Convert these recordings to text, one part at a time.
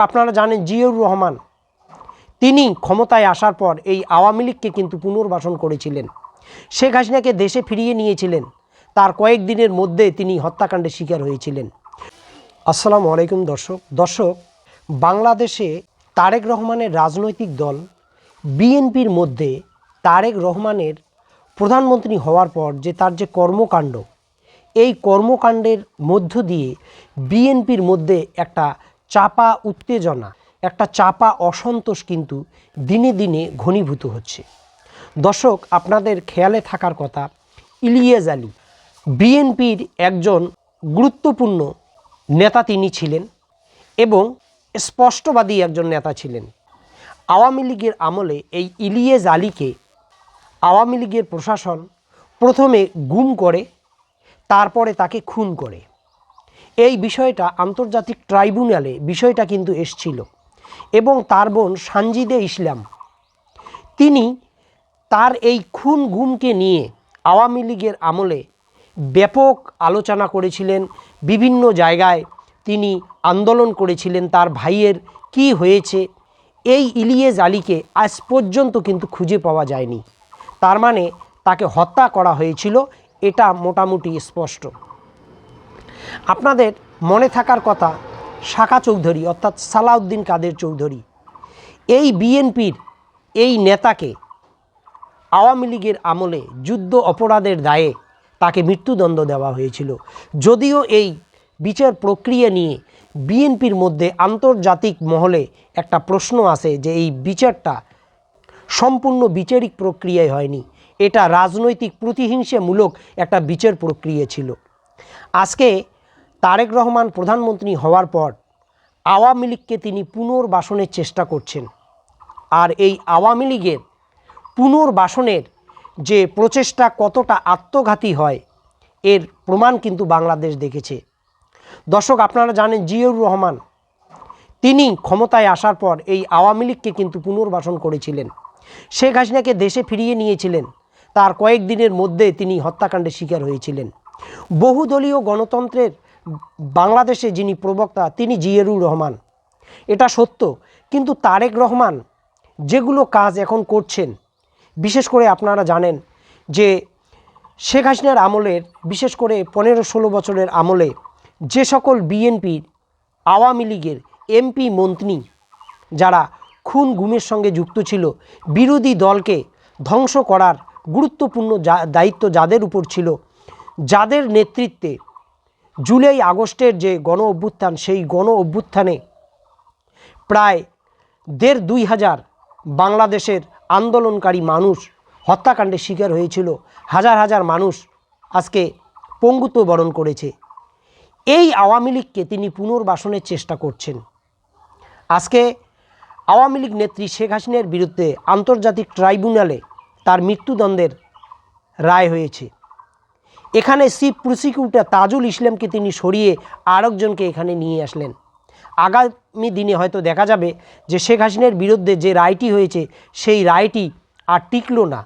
আপনারা জানেন জিয়াউর রহমান তিনি ক্ষমতায় আসার পর এই আওয়ামী লীগকে কিন্তু পুনর্বাসন করেছিলেন। শেখ হাসিনাকে দেশে ফিরিয়ে নিয়েছিলেন। তার কয়েকদিনের মধ্যে তিনি হত্যাকাণ্ডের শিকার হয়েছিলেন। আসসালামু আলাইকুম দর্শক, বাংলাদেশে তারেক রহমানের রাজনৈতিক দল বিএনপির মধ্যে তারেক রহমানের প্রধানমন্ত্রী হওয়ার পর যে তার যে কর্মকাণ্ড, এই কর্মকাণ্ডের মধ্য দিয়ে বিএনপির মধ্যে একটা চাপা উত্তেজনা, একটা চাপা অসন্তোষ কিন্তু দিনে দিনে ঘনীভূত হচ্ছে। দর্শক, আপনাদের খেয়ালে থাকার কথা, ইলিয়াস আলী বিএনপির একজন গুরুত্বপূর্ণ নেতা তিনি ছিলেন এবং স্পষ্টবাদী একজন নেতা ছিলেন। আওয়ামী লীগের আমলে এই ইলিয়াস আলীকে আওয়ামী লীগের প্রশাসন প্রথমে গুম করে, তারপরে তাকে খুন করে। এই বিষয়টা আন্তর্জাতিক ট্রাইব্যুনালে বিষয়টা কিন্তু এসছিল এবং তার বোন সানজিদে ইসলাম তিনি তার এই খুন গুমকে নিয়ে আওয়ামী লীগের আমলে ব্যাপক আলোচনা করেছিলেন। বিভিন্ন জায়গায় তিনি আন্দোলন করেছিলেন। তার ভাইয়ের কি হয়েছে, এই ইলিয়াস আলীকে আজ পর্যন্ত কিন্তু খুঁজে পাওয়া যায়নি। তার মানে তাকে হত্যা করা হয়েছিল, এটা মোটামুটি স্পষ্ট। আপনাদের মনে থাকার কথা, শাখা চৌধুরী অর্থাৎ সালাউদ্দিন কাদের চৌধুরী এই বিএনপির এই নেতাকে আওয়ামী লীগের আমলে যুদ্ধ অপরাধের দায়ে তাকে মৃত্যুদণ্ড দেওয়া হয়েছিল। যদিও এই বিচার প্রক্রিয়া নিয়ে বিএনপির মধ্যে আন্তর্জাতিক মহলে একটা প্রশ্ন আছে যে এই বিচারটা সম্পূর্ণ বিচারিক প্রক্রিয়ায় হয়নি, এটা রাজনৈতিক প্রতিহিংসামূলক একটা বিচার প্রক্রিয়া ছিল। আজকে তারেক রহমান প্রধানমন্ত্রী হওয়ার পর আওয়ামী লীগকে তিনি পুনর্বাসনের চেষ্টা করছেন। আর এই আওয়ামী লীগের পুনর্বাসনের যে প্রচেষ্টা কতটা আত্মঘাতী হয় এর প্রমাণ কিন্তু বাংলাদেশ দেখেছে। দর্শক, আপনারা জানেন জিয়াউর রহমান তিনি ক্ষমতায় আসার পর এই আওয়ামী লীগকে কিন্তু পুনর্বাসন করেছিলেন। শেখ হাসিনাকে দেশে ফিরিয়ে নিয়েছিলেন। তার কয়েকদিনের মধ্যে তিনি হত্যাকাণ্ডের শিকার হয়েছিলেন। বহুদলীয় গণতন্ত্রের বাংলাদেশে যিনি প্রবক্তা তিনি জিয়াউর রহমান, এটা সত্য। কিন্তু তারেক রহমান যেগুলো কাজ এখন করছেন, বিশেষ করে আপনারা জানেন যে শেখ হাসিনার আমলের, বিশেষ করে 15-16 বছরের আমলে যে সকল বিএনপির আওয়ামী লীগের এমপি মন্ত্রী যারা খুন গুমের সঙ্গে যুক্ত ছিল, বিরোধী দলকে ধ্বংস করার গুরুত্বপূর্ণ দায়িত্ব যাদের উপর ছিল, যাদের নেতৃত্বে জুলাই আগস্টের যে গণ অভ্যুত্থান, সেই গণ অভ্যুত্থানে প্রায় 1,500 বাংলাদেশের আন্দোলনকারী মানুষ হত্যাকাণ্ডের শিকার হয়েছিল। হাজার হাজার মানুষ আজকে পঙ্গুত্ব বরণ করেছে। এই আওয়ামী লীগকে তিনি পুনর্বাসনের চেষ্টা করছেন। আজকে আওয়ামী লীগ নেত্রী শেখ হাসিনার বিরুদ্ধে আন্তর্জাতিক ট্রাইব্যুনালে তার মৃত্যুদণ্ডের রায় হয়েছে। এখানে চিফ প্রসিকিউটর তাজুল ইসলামকে তিনি সরিয়ে আরেকজনকে এখানে নিয়ে আসলেন। আগামী দিনে হয়তো দেখা যাবে যে শেখ হাসিনার বিরুদ্ধে যে রায়টি হয়েছে সেই রায়টি আর টিকল না,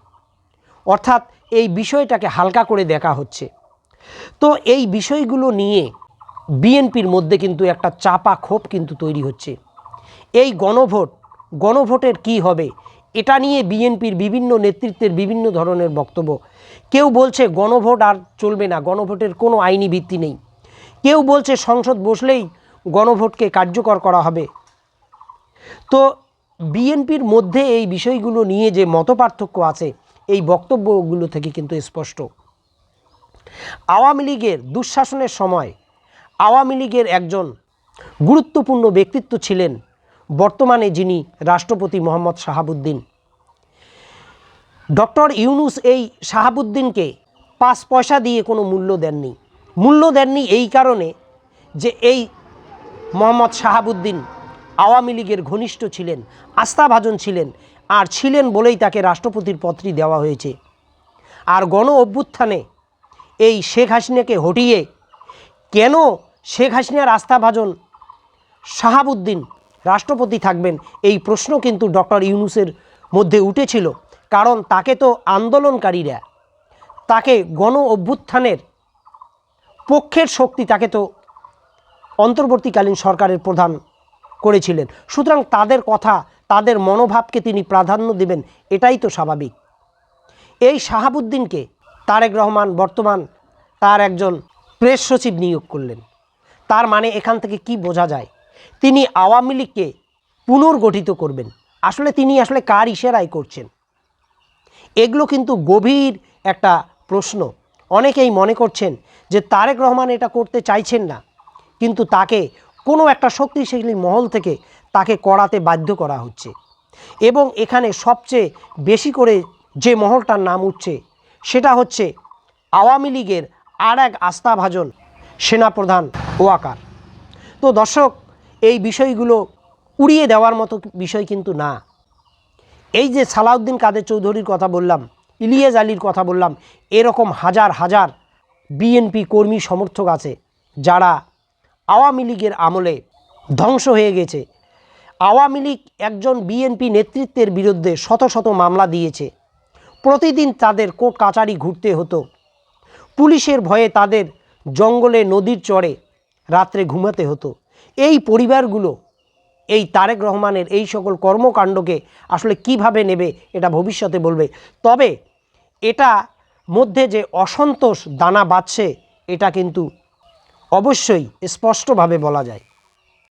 অর্থাৎ এই বিষয়টাকে হালকা করে দেখা হচ্ছে। তো এই বিষয়গুলো নিয়ে বিএনপির মধ্যে কিন্তু একটা চাপা ক্ষোভ কিন্তু তৈরি হচ্ছে। এই গণভোটের কি হবে, এটা নিয়ে বিএনপির বিভিন্ন নেতৃত্বের বিভিন্ন ধরনের বক্তব্য। কেউ বলছে গণভোট আর চলবে না, গণভোটের কোনো আইনি ভিত্তি নেই। কেউ বলছে সংসদ বসলেই গণভোটকে কার্যকর করা হবে। তো বিএনপির মধ্যে এই বিষয়গুলো নিয়ে যে মতপার্থক্য আছে, এই বক্তব্যগুলো থেকে কিন্তু স্পষ্ট। আওয়ামী লীগের দুঃশাসনের সময় আওয়ামী লীগের একজন গুরুত্বপূর্ণ ব্যক্তিত্ব ছিলেন বর্তমানে যিনি রাষ্ট্রপতি মোহাম্মদ শাহাবুদ্দিন। ডক্টর ইউনূস এই শাহাবুদ্দিনকে 5 পয়সা দিয়ে কোনো মূল্য দেননি এই কারণে যে এই মোহাম্মদ শাহাবুদ্দিন আওয়ামী লীগের ঘনিষ্ঠ ছিলেন, আস্থাভাজন ছিলেন, আর ছিলেন বলেই তাকে রাষ্ট্রপতির পদটি দেওয়া হয়েছে। আর গণ অভ্যুত্থানে এই শেখ হাসিনাকে হটিয়ে কেন শেখ হাসিনার আস্থাভাজন শাহাবুদ্দিন রাষ্ট্রপতি থাকবেন, এই প্রশ্ন কিন্তু ডক্টর ইউনূসের মধ্যে উঠেছিল। কারণ তাকে তো আন্দোলনকারীরা, তাকে গণ অভ্যুত্থানের পক্ষের শক্তি তাকে তো অন্তর্বর্তীকালীন সরকারের প্রধান করেছিলেন। সুতরাং তাদের কথা, তাদের মনোভাবকে তিনি প্রাধান্য দেবেন, এটাই তো স্বাভাবিক। এই শাহাবুদ্দিনকে তারেক রহমান বর্তমান তার একজন প্রেস সচিব নিয়োগ করলেন। তার মানে এখান থেকে কি বোঝা যায়? তিনি আওয়ামী লীগকে পুনর্গঠিত করবেন। আসলে তিনি কার ইশারায় করছেন? এগুলো কিন্তু গভীর একটা প্রশ্ন। অনেকেই মনে করছেন যে তারেক রহমান এটা করতে চাইছেন না, কিন্তু তাকে কোনো একটা শক্তিশালী মহল থেকে তাকে করাতে বাধ্য করা হচ্ছে। এবং এখানে সবচেয়ে বেশি করে যে মহলটার নাম উঠছে সেটা হচ্ছে আওয়ামী লীগের আর এক আস্থাভাজন সেনাপ্রধান ওয়াকার। তো দর্শক, এই বিষয়গুলো উড়িয়ে দেওয়ার মতো বিষয় কিন্তু না। এই যে সালাউদ্দিন কাদের চৌধুরীর কথা বললাম, ইলিয়াস আলীর কথা বললাম, এরকম হাজার হাজার বিএনপি কর্মী সমর্থক আছে যারা আওয়ামী লীগের আমলে ধ্বংস হয়ে গেছে। আওয়ামী লীগ একজন বিএনপি নেতৃত্বের বিরুদ্ধে শত শত মামলা দিয়েছে। প্রতিদিন তাদের কোর্ট কাচারি ঘুরতে হতো। পুলিশের ভয়ে তাদের জঙ্গলে নদীর চরে রাত্রে ঘুমাতে হতো। এই পরিবারগুলো এই তারেক রহমানের এই সকল কর্মকাণ্ডকে আসলে কিভাবে নেবে এটা ভবিষ্যতে বলবে। তবে এটা মধ্যে যে অসন্তোষ দানা বাঁধছে এটা কিন্তু অবশ্যই স্পষ্টভাবে বলা যায়।